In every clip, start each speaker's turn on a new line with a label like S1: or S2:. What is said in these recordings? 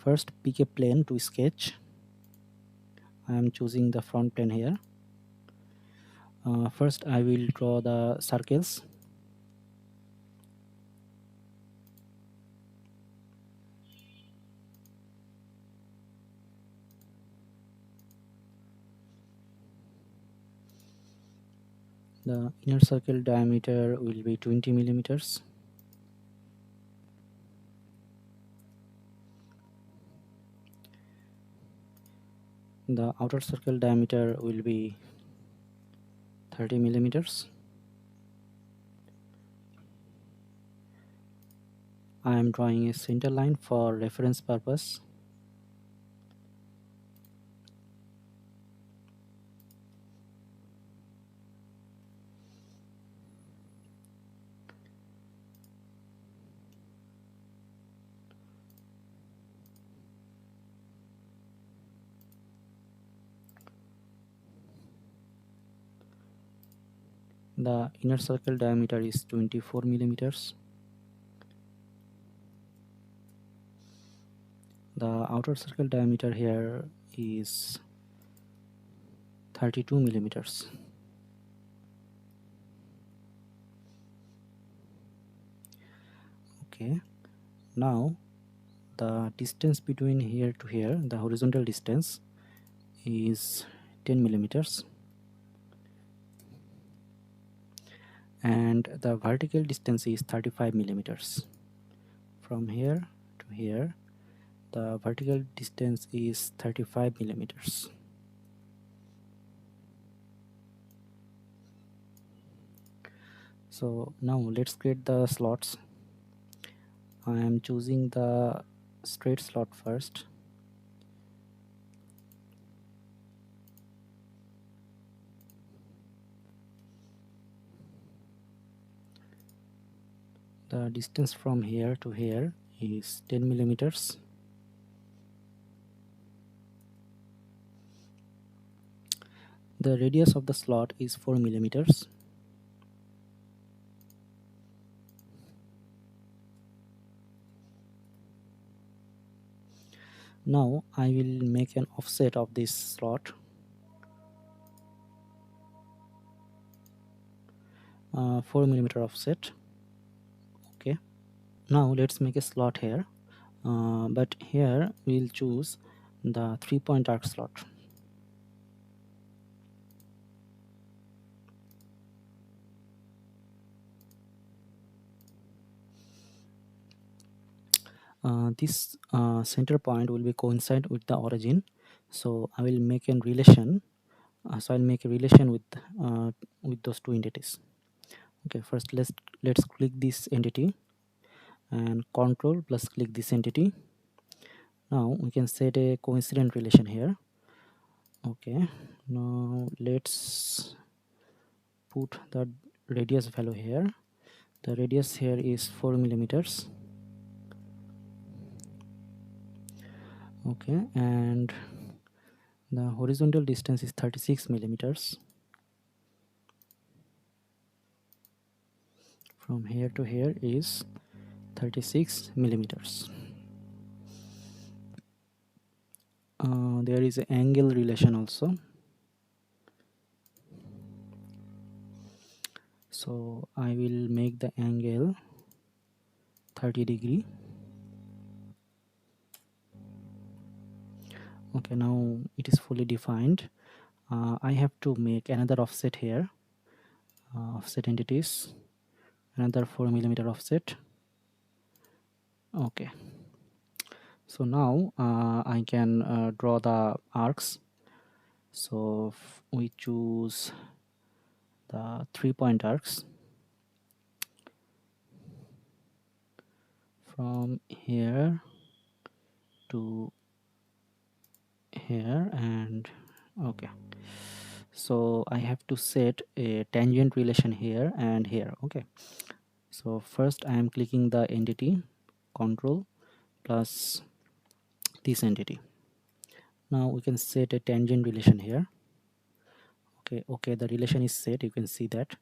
S1: First pick a plane to sketch. I am choosing the front plane here. First I will draw the circles. The inner circle diameter will be 20 millimeters. The outer circle diameter will be 30 millimeters. I am drawing a center line for reference purpose. The inner circle diameter is 24 millimeters. The outer circle diameter here is 32 millimeters. Okay, now the distance between here to here, the horizontal distance, is 10 millimeters, and the vertical distance is 35 millimeters. From here to here, the vertical distance is 35 millimeters. So now let's create the slots. I am choosing the straight slot first. The distance from here to here is 10 millimeters. The radius of the slot is 4 millimeters. Now I will make an offset of this slot. 4 millimeter offset. Okay. Now let's make a slot here, but here we'll choose the 3-point arc slot. This center point will be coincide with the origin, so I will make a relation. So I'll make a relation with those two entities. Okay, first let's click this entity and control plus click this entity. Now we can set a coincident relation here. Okay, now let's put the radius value here. The radius here is 4 millimeters. Okay, and the horizontal distance is 36 millimeters. From here to here is 36 millimeters. There is an angle relation also. So I will make the angle 30 degree. Okay, now it is fully defined. I have to make another offset here. Offset entities, another 4 millimeter offset. Okay, so now I can draw the arcs. So we choose the 3-point arcs from here to here, and okay, so I have to set a tangent relation here and here. Okay, so first I am clicking the entity, control plus this entity. Now we can set a tangent relation here. Okay, the relation is set, you can see that.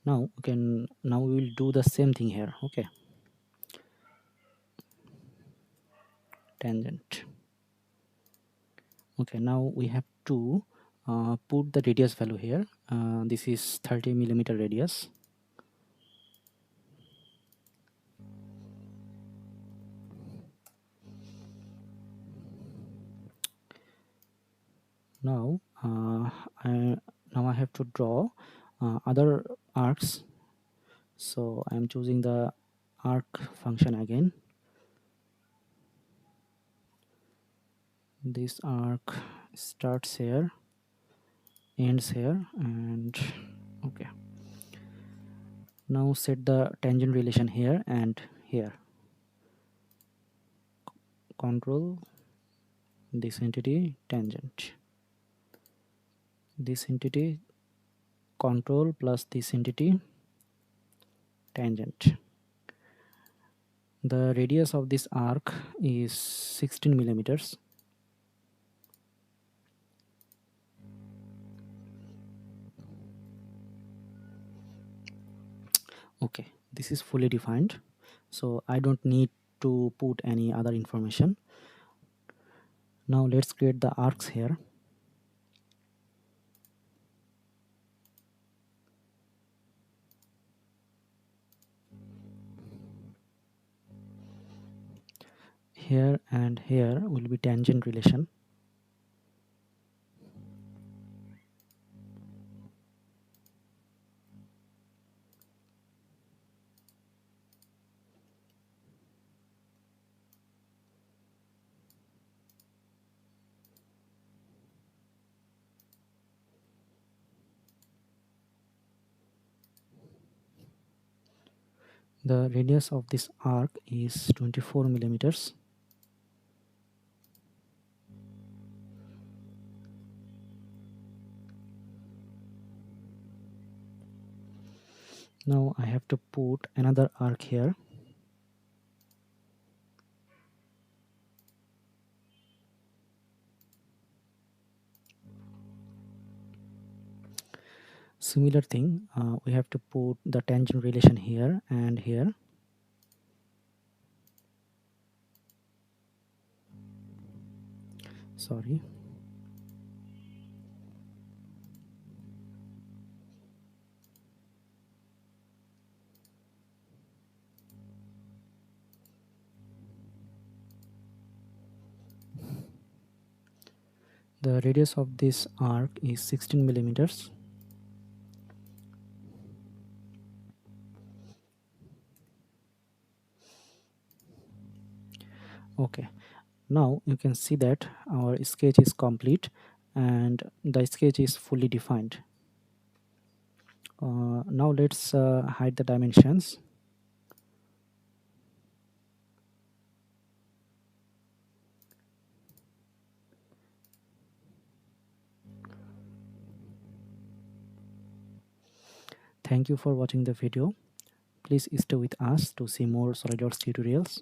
S1: Now we will do the same thing here. Okay, tangent. Okay, now we have to put the radius value here. This is 30 millimeter radius. Now I have to draw other arcs, so I am choosing the arc function again. This arc starts here, ends here, and okay. Now set the tangent relation here and here. Control this entity tangent, this entity control plus this entity tangent. The radius of this arc is 16 millimeters. Okay, this is fully defined, so I don't need to put any other information. Now let's create the arcs here. Here and here will be tangent relation. The radius of this arc is 24 millimeters. Now I have to put another arc here. Similar thing, we have to put the tangent relation here and here. Sorry. The radius of this arc is 16 millimeters. Okay, now you can see that our sketch is complete and the sketch is fully defined. Now let's hide the dimensions. Thank you for watching the video. Please stay with us to see more SolidWorks tutorials.